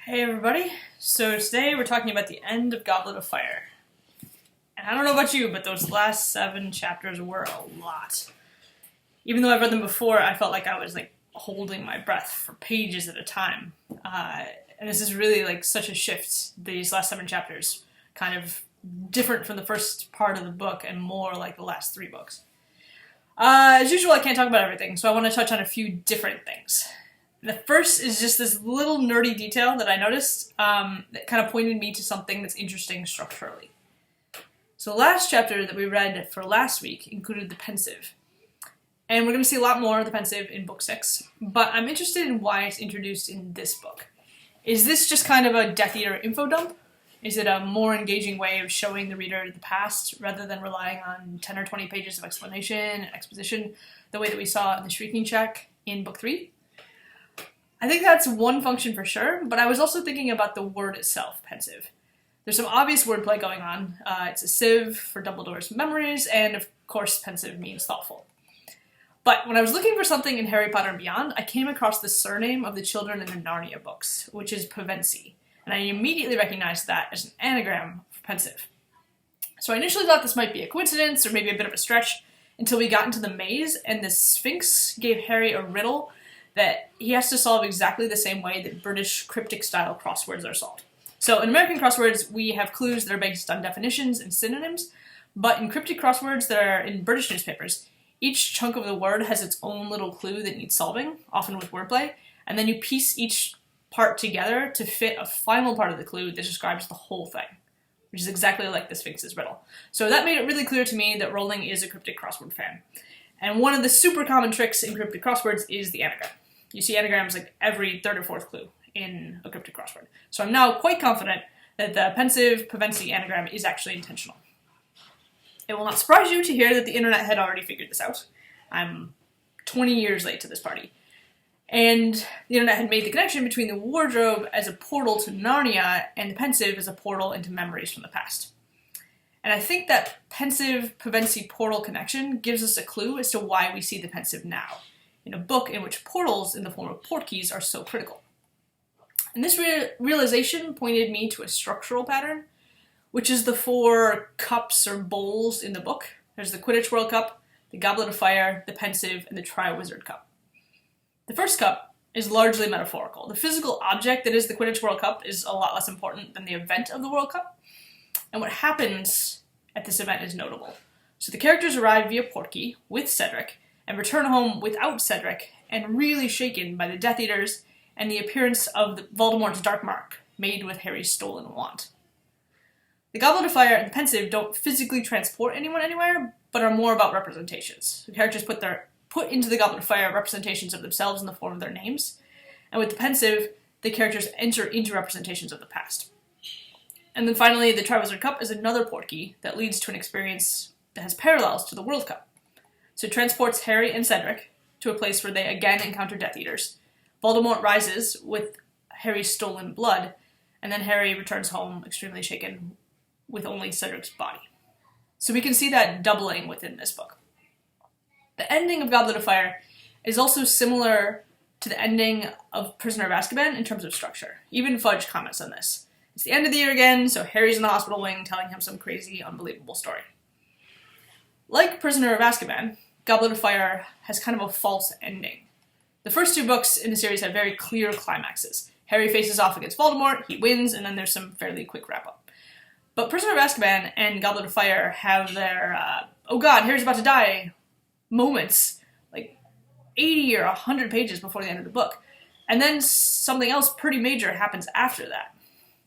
Hey everybody, so today we're talking about the end of Goblet of Fire. And I don't know about you, but those last 7 chapters were a lot. Even though I've read them before, I felt like I was holding my breath for pages at a time. And this is really such a shift, these last 7 chapters. Kind of different from the first part of the book and more like the last 3 books. As usual, I can't talk about everything, so I want to touch on a few different things. The first is just this little nerdy detail that I noticed that kind of pointed me to something that's interesting structurally. So the last chapter that we read for last week included the pensive. And we're going to see a lot more of the pensive in book 6, but I'm interested in why it's introduced in this book. Is this just kind of a Death Eater info dump? Is it a more engaging way of showing the reader the past rather than relying on 10 or 20 pages of explanation and exposition the way that we saw in the Shrieking Shack in book 3? I think that's one function for sure, but I was also thinking about the word itself, pensive. There's some obvious wordplay going on. It's a sieve for Dumbledore's memories, and of course pensive means thoughtful. But when I was looking for something in Harry Potter and Beyond, I came across the surname of the children in the Narnia books, which is Pevensie, and I immediately recognized that as an anagram for pensive. So I initially thought this might be a coincidence, or maybe a bit of a stretch, until we got into the maze, and the Sphinx gave Harry a riddle that he has to solve exactly the same way that British cryptic-style crosswords are solved. So in American crosswords, we have clues that are based on definitions and synonyms, but in cryptic crosswords that are in British newspapers, each chunk of the word has its own little clue that needs solving, often with wordplay, and then you piece each part together to fit a final part of the clue that describes the whole thing, which is exactly like the Sphinx's riddle. So that made it really clear to me that Rowling is a cryptic crossword fan. And one of the super common tricks in cryptic crosswords is the anagram. You see anagrams every 3rd or 4th clue in a cryptic crossword. So I'm now quite confident that the pensive Pevensie anagram is actually intentional. It will not surprise you to hear that the internet had already figured this out. I'm 20 years late to this party. And the internet had made the connection between the wardrobe as a portal to Narnia and the pensive as a portal into memories from the past. And I think that pensive Pevensie portal connection gives us a clue as to why we see the pensive now, in a book in which portals in the form of portkeys are so critical. And this realization pointed me to a structural pattern, which is the 4 cups or bowls in the book. There's the Quidditch World Cup, the Goblet of Fire, the pensive, and the Triwizard Cup. The first cup is largely metaphorical. The physical object that is the Quidditch World Cup is a lot less important than the event of the World Cup, and what happens at this event is notable. So the characters arrive via portkey with Cedric, and return home without Cedric, and really shaken by the Death Eaters and the appearance of Voldemort's Dark Mark, made with Harry's stolen wand. The Goblet of Fire and the pensive don't physically transport anyone anywhere, but are more about representations. The characters put into the Goblet of Fire representations of themselves in the form of their names, and with the pensive, the characters enter into representations of the past. And then finally, the Triwizard Cup is another portkey that leads to an experience that has parallels to the World Cup. So it transports Harry and Cedric to a place where they again encounter Death Eaters. Voldemort rises with Harry's stolen blood, and then Harry returns home extremely shaken with only Cedric's body. So we can see that doubling within this book. The ending of Goblet of Fire is also similar to the ending of Prisoner of Azkaban in terms of structure. Even Fudge comments on this. It's the end of the year again, so Harry's in the hospital wing telling him some crazy, unbelievable story. Like Prisoner of Azkaban, Goblet of Fire has kind of a false ending. The first 2 books in the series have very clear climaxes. Harry faces off against Voldemort, he wins, and then there's some fairly quick wrap-up. But Prisoner of Azkaban and Goblet of Fire have their, oh god, Harry's about to die moments, 80 or 100 pages before the end of the book. And then something else pretty major happens after that.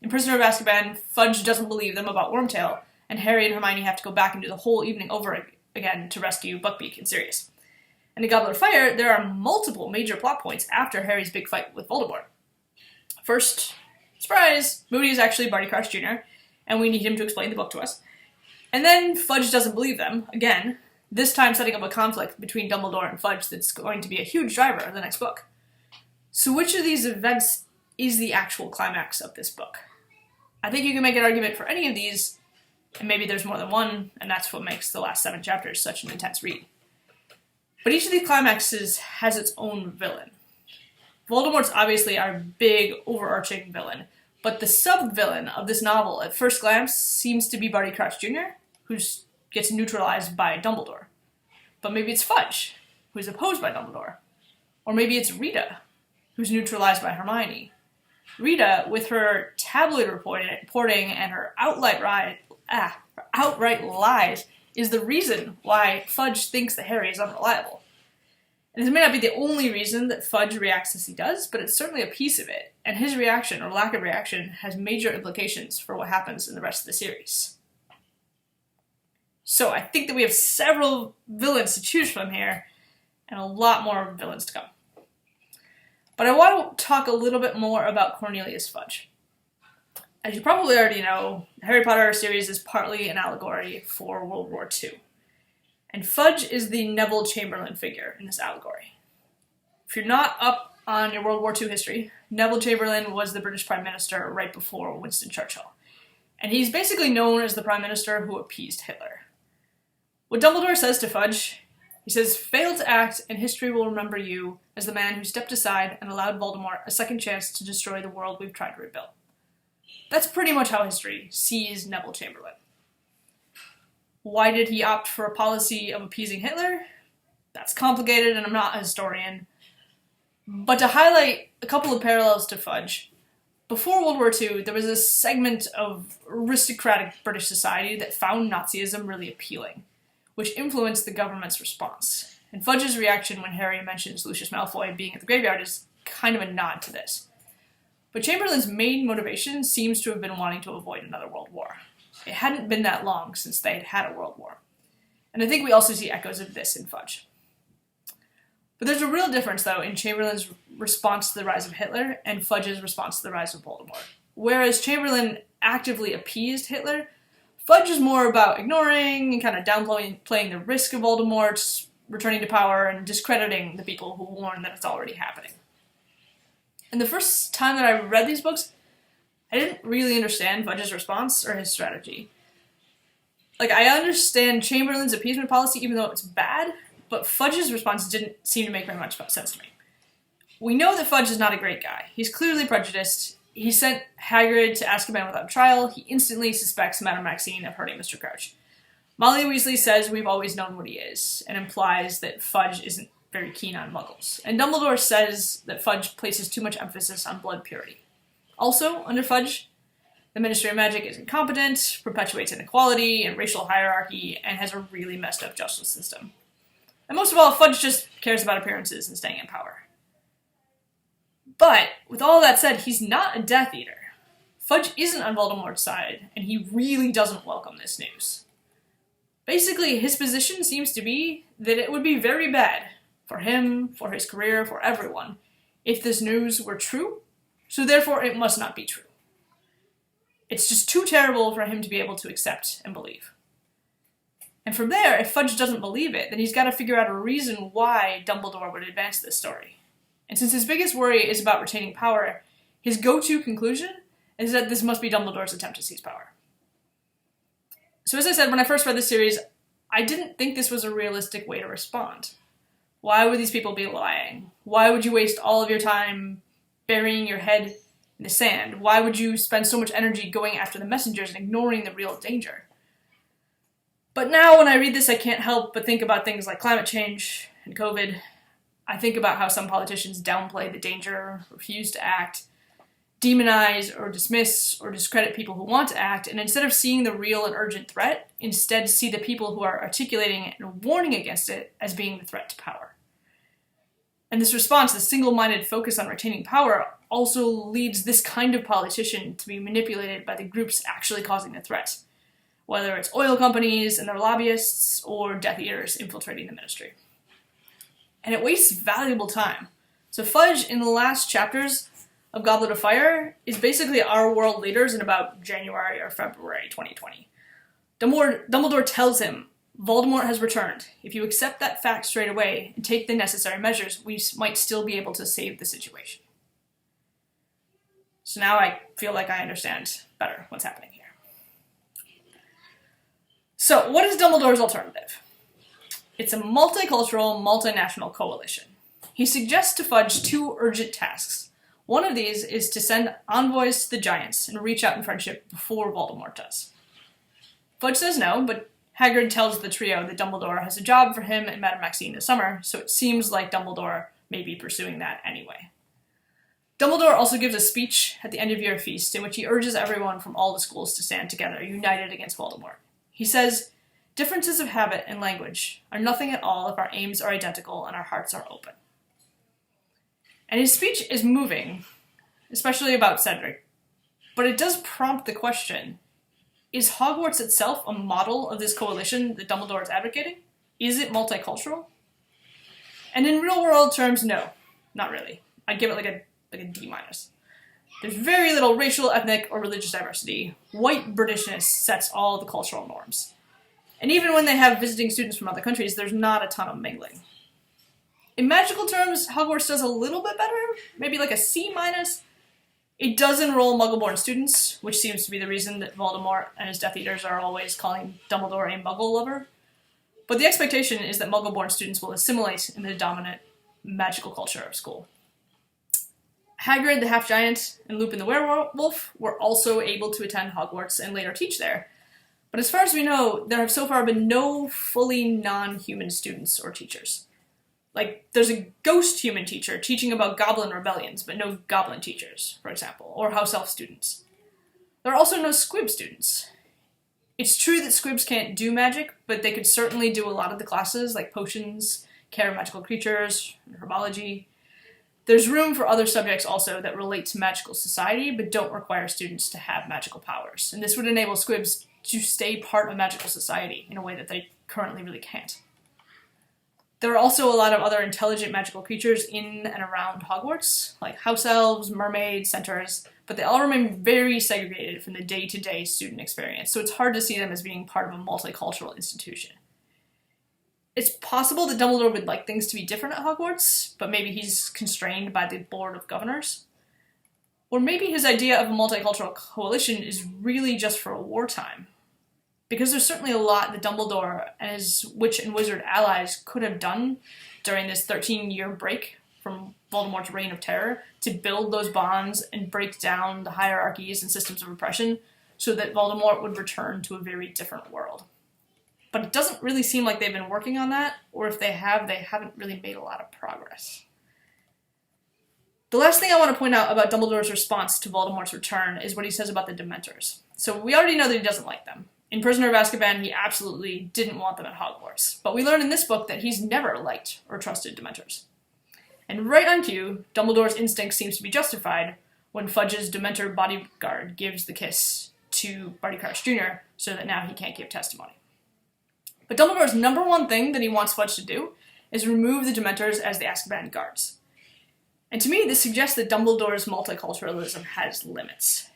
In Prisoner of Azkaban, Fudge doesn't believe them about Wormtail, and Harry and Hermione have to go back and do the whole evening over again to rescue Buckbeak and Sirius. In the Goblet of Fire, there are multiple major plot points after Harry's big fight with Voldemort. First, surprise, Moody is actually Barty Crouch Jr., and we need him to explain the book to us. And then Fudge doesn't believe them, again, this time setting up a conflict between Dumbledore and Fudge that's going to be a huge driver of the next book. So which of these events is the actual climax of this book? I think you can make an argument for any of these, and maybe there's more than one, and that's what makes the last 7 chapters such an intense read. But each of these climaxes has its own villain. Voldemort's obviously our big, overarching villain, but the sub-villain of this novel, at first glance, seems to be Barty Crouch Jr., who gets neutralized by Dumbledore. But maybe it's Fudge, who's opposed by Dumbledore. Or maybe it's Rita, who's neutralized by Hermione. Rita, with her tabloid reporting and her outright lies, is the reason why Fudge thinks that Harry is unreliable. And this may not be the only reason that Fudge reacts as he does, but it's certainly a piece of it, and his reaction, or lack of reaction, has major implications for what happens in the rest of the series. So I think that we have several villains to choose from here, and a lot more villains to come. But I want to talk a little bit more about Cornelius Fudge. As you probably already know, the Harry Potter series is partly an allegory for World War II. And Fudge is the Neville Chamberlain figure in this allegory. If you're not up on your World War II history, Neville Chamberlain was the British Prime Minister right before Winston Churchill. And he's basically known as the Prime Minister who appeased Hitler. What Dumbledore says to Fudge, he says, "Fail to act, and history will remember you as the man who stepped aside and allowed Voldemort a second chance to destroy the world we've tried to rebuild." That's pretty much how history sees Neville Chamberlain. Why did he opt for a policy of appeasing Hitler? That's complicated, and I'm not a historian. But to highlight a couple of parallels to Fudge, before World War II, there was a segment of aristocratic British society that found Nazism really appealing, which influenced the government's response. And Fudge's reaction when Harry mentions Lucius Malfoy being at the graveyard is kind of a nod to this. But Chamberlain's main motivation seems to have been wanting to avoid another world war. It hadn't been that long since they had had a world war. And I think we also see echoes of this in Fudge. But there's a real difference, though, in Chamberlain's response to the rise of Hitler and Fudge's response to the rise of Voldemort. Whereas Chamberlain actively appeased Hitler, Fudge is more about ignoring and kind of downplaying the risk of Voldemort returning to power and discrediting the people who warn that it's already happening. And the first time that I read these books, I didn't really understand Fudge's response or his strategy. I understand Chamberlain's appeasement policy, even though it's bad, but Fudge's response didn't seem to make very much sense to me. We know that Fudge is not a great guy. He's clearly prejudiced. He sent Hagrid to Azkaban without trial. He instantly suspects Madame Maxine of hurting Mr. Crouch. Molly Weasley says we've always known what he is, and implies that Fudge isn't very keen on muggles. And Dumbledore says that Fudge places too much emphasis on blood purity. Also, under Fudge, the Ministry of Magic is incompetent, perpetuates inequality and racial hierarchy, and has a really messed up justice system. And most of all, Fudge just cares about appearances and staying in power. But, with all that said, he's not a Death Eater. Fudge isn't on Voldemort's side, and he really doesn't welcome this news. Basically, his position seems to be that it would be very bad for him, for his career, for everyone, if this news were true, so therefore it must not be true. It's just too terrible for him to be able to accept and believe. And from there, if Fudge doesn't believe it, then he's got to figure out a reason why Dumbledore would advance this story. And since his biggest worry is about retaining power, his go-to conclusion is that this must be Dumbledore's attempt to seize power. So as I said, when I first read this series, I didn't think this was a realistic way to respond. Why would these people be lying? Why would you waste all of your time burying your head in the sand? Why would you spend so much energy going after the messengers and ignoring the real danger? But now when I read this, I can't help but think about things like climate change and COVID. I think about how some politicians downplay the danger, refuse to act, demonize or dismiss or discredit people who want to act, and instead of seeing the real and urgent threat, instead see the people who are articulating it and warning against it as being the threat to power. And this response, the single-minded focus on retaining power, also leads this kind of politician to be manipulated by the groups actually causing the threat, whether it's oil companies and their lobbyists or Death Eaters infiltrating the ministry. And it wastes valuable time. So Fudge, in the last chapters of Goblet of Fire, is basically our world leaders in about January or February 2020. Dumbledore tells him, Voldemort has returned. If you accept that fact straight away and take the necessary measures, we might still be able to save the situation. So now I feel like I understand better what's happening here. So what is Dumbledore's alternative? It's a multicultural, multinational coalition. he suggests to Fudge 2 urgent tasks. One of these is to send envoys to the Giants and reach out in friendship before Voldemort does. Fudge says no, but Hagrid tells the trio that Dumbledore has a job for him and Madame Maxime this summer, so it seems like Dumbledore may be pursuing that anyway. Dumbledore also gives a speech at the end-of-year feast in which he urges everyone from all the schools to stand together, united against Voldemort. He says, "Differences of habit and language are nothing at all if our aims are identical and our hearts are open." And his speech is moving, especially about Cedric, but it does prompt the question, is Hogwarts itself a model of this coalition that Dumbledore is advocating? Is it multicultural? And in real-world terms, no, not really. I'd give it like a D-. There's very little racial, ethnic, or religious diversity. White Britishness sets all the cultural norms. And even when they have visiting students from other countries, there's not a ton of mingling. In magical terms, Hogwarts does a little bit better, maybe like a C-. It does enroll Muggle-born students, which seems to be the reason that Voldemort and his Death Eaters are always calling Dumbledore a Muggle lover. But the expectation is that Muggle-born students will assimilate in the dominant magical culture of school. Hagrid, the half-giant, and Lupin the werewolf were also able to attend Hogwarts and later teach there. But as far as we know, there have so far been no fully non-human students or teachers. Like, there's a ghost human teacher teaching about goblin rebellions, but no goblin teachers, for example, or house elf students. There are also no squib students. It's true that squibs can't do magic, but they could certainly do a lot of the classes, like potions, care of magical creatures, herbology. There's room for other subjects also that relate to magical society, but don't require students to have magical powers. And this would enable squibs to stay part of magical society in a way that they currently really can't. There are also a lot of other intelligent magical creatures in and around Hogwarts, like house elves, mermaids, centaurs, but they all remain very segregated from the day-to-day student experience, so it's hard to see them as being part of a multicultural institution. It's possible that Dumbledore would like things to be different at Hogwarts, but maybe he's constrained by the Board of Governors. Or maybe his idea of a multicultural coalition is really just for a wartime. Because there's certainly a lot that Dumbledore and his witch and wizard allies could have done during this 13-year break from Voldemort's reign of terror to build those bonds and break down the hierarchies and systems of oppression so that Voldemort would return to a very different world. But it doesn't really seem like they've been working on that, or if they haven't really made a lot of progress. The last thing I want to point out about Dumbledore's response to Voldemort's return is what he says about the Dementors. So we already know that he doesn't like them. In Prisoner of Azkaban, he absolutely didn't want them at Hogwarts. But we learn in this book that he's never liked or trusted Dementors. And right on cue, Dumbledore's instinct seems to be justified when Fudge's Dementor bodyguard gives the kiss to Barty Crouch Jr. so that now he can't give testimony. But Dumbledore's number one thing that he wants Fudge to do is remove the Dementors as the Azkaban guards. And to me, this suggests that Dumbledore's multiculturalism has limits.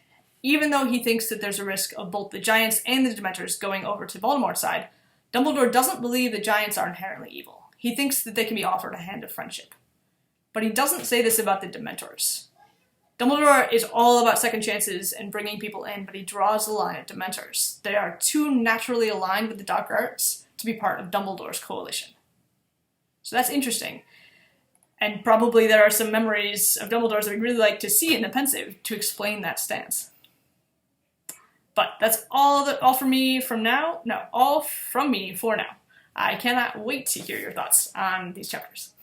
Even though he thinks that there's a risk of both the Giants and the Dementors going over to Voldemort's side, Dumbledore doesn't believe the Giants are inherently evil. He thinks that they can be offered a hand of friendship. But he doesn't say this about the Dementors. Dumbledore is all about second chances and bringing people in, but he draws the line at Dementors. They are too naturally aligned with the dark arts to be part of Dumbledore's coalition. So that's interesting. And probably there are some memories of Dumbledore's that we'd really like to see in the pensive to explain that stance. But that's all from me for now. I cannot wait to hear your thoughts on these chapters.